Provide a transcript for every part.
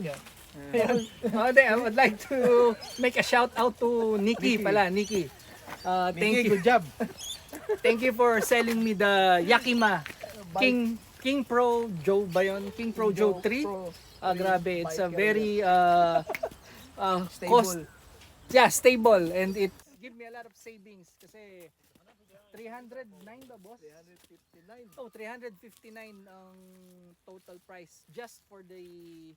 Yeah. I would like to make a shout out to Nikki pala, Nikki. Thank you. Good job. Thank you for selling me the Yakima King Pro Joe ba yun? King Pro Joe 3. Grabe, it's a very cost, stable, and it give me a lot of savings kasi 309 ba, boss? 359. Oh, 359 ang total price just for the,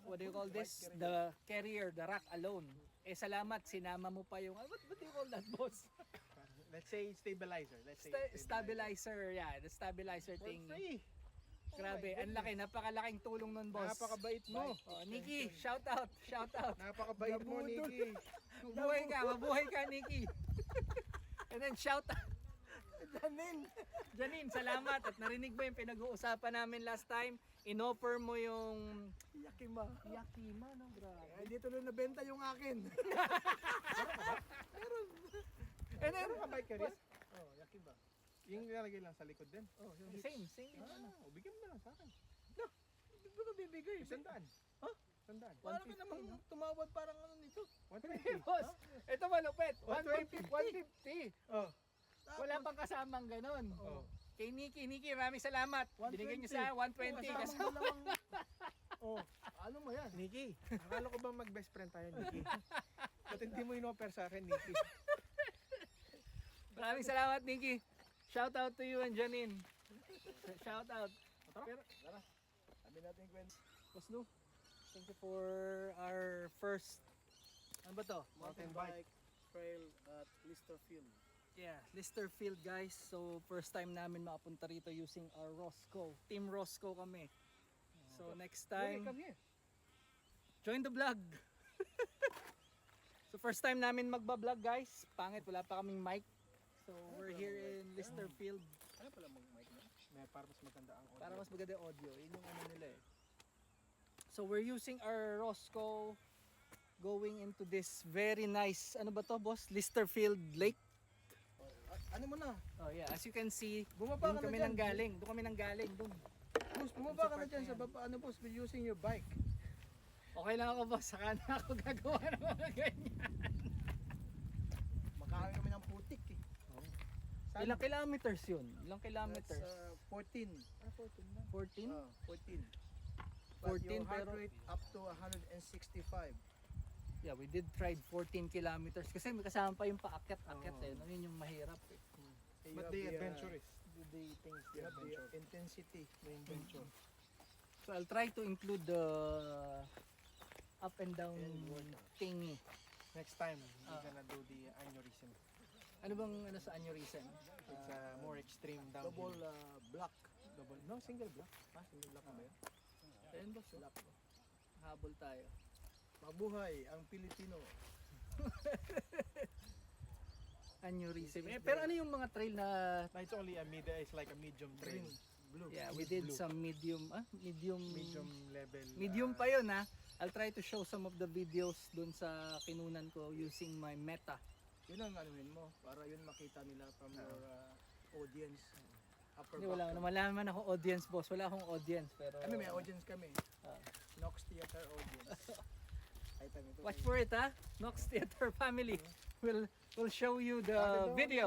what do you call this? The carrier, the rack alone. Salamat, sinama mo pa yung, what do you call that, boss? Let's say stabilizer. Stabilizer, the stabilizer thing. Free. Grabe, ang laki, napakalaking tulong nun, boss. Napakabait mo. Nikki, shout out. Napakabait mo, Nikki. Mabuhay ka, Nikki. And then shout out. Janine, salamat at narinig mo yung pinag-uusapan namin last time. Inoffer mo yung Yakima, no, grabe. dito na nabenta yung akin. And then, Bike ka rin? Oh, Yakima. Yung nilalagay lang sa likod din. Oh, yung same. bigyan mo na lang sa akin. Hindi ko bibigay. 100. Huh? 100. Wala ka namang tumawad parang ano nito. 120. Boss, ito malupit. 120. 150. Oh. Wala pang kasamang ganun. Oh. Kay Nikki, maraming salamat. Binigyan niyo sa 120 kasama. Oh, ano mo yan? Nikki, akala ko bang mag-best friend tayo, Nikki? Ba't hindi mo in-offer sa akin, Nikki? Maraming salamat, Nikki. Shout out to you and Janine. Shout out. Tara. Sabi natin kwento. Boss Lou, thank you for our first, ano ba to? Mountain bike trail at Listerfield. Yeah, Listerfield guys. So first time namin makapunta rito using our Roscoe. Team Roscoe kami. So next time, Come here. join the vlog. So first time namin magba-vlog guys. Pangit, wala pa kaming mic. So we're here in Listerfield. Ano pala mag-mic na? Para mas maganda ang audio. Para mas maganda yung audio. Yun yung ano nila eh. So we're using our Roscoe going into this very nice, ano ba to boss? Listerfield Lake. Ano mo na? Oh yeah, as you can see, Bumaba doon ka na kami dyan. nanggaling. Doon kami nanggaling. Doon. Boss, bumaba ka na dyan sa baba. Ano boss, we're using your bike. Okay lang ako boss, saka na ako gagawa ng mga ganyan. Makakain kami ng putik eh. Ilang kilometers yun? Ilang kilometers? That's 14. 14 na. 14? 14. 14 your heart pero rate up to 165. yeah, we did tried 14 kilometers kasi may kasama pa yung paakyat-akyat eh. No? Yun yung mahirap eh. But the adventure is The things, the intensity, the adventure. So I'll try to include the up and down thingy. Next time, we're gonna do the aneurysm. Ano bang ano sa aneurysm? It's a more extreme downhill. Double block. No, single block. Single block na ba yun? Ayun boss, habol tayo. Mabuhay ang Pilipino. Aneurysm. Pero ano yung mga trail na No, it's only it's like a medium trail. Blue. yeah, we did some medium level. Medium pa yun ha. I'll try to show some of the videos dun sa kinunan ko using my Meta. Yun ang anuin mo para yun makita nila from your audience. Upper Hindi, wala naman akong audience boss. Wala akong audience pero Kami may audience kami. Nox Theater audience. watch for it ha. Nox Theater family. We'll show you the Bakit daw? video.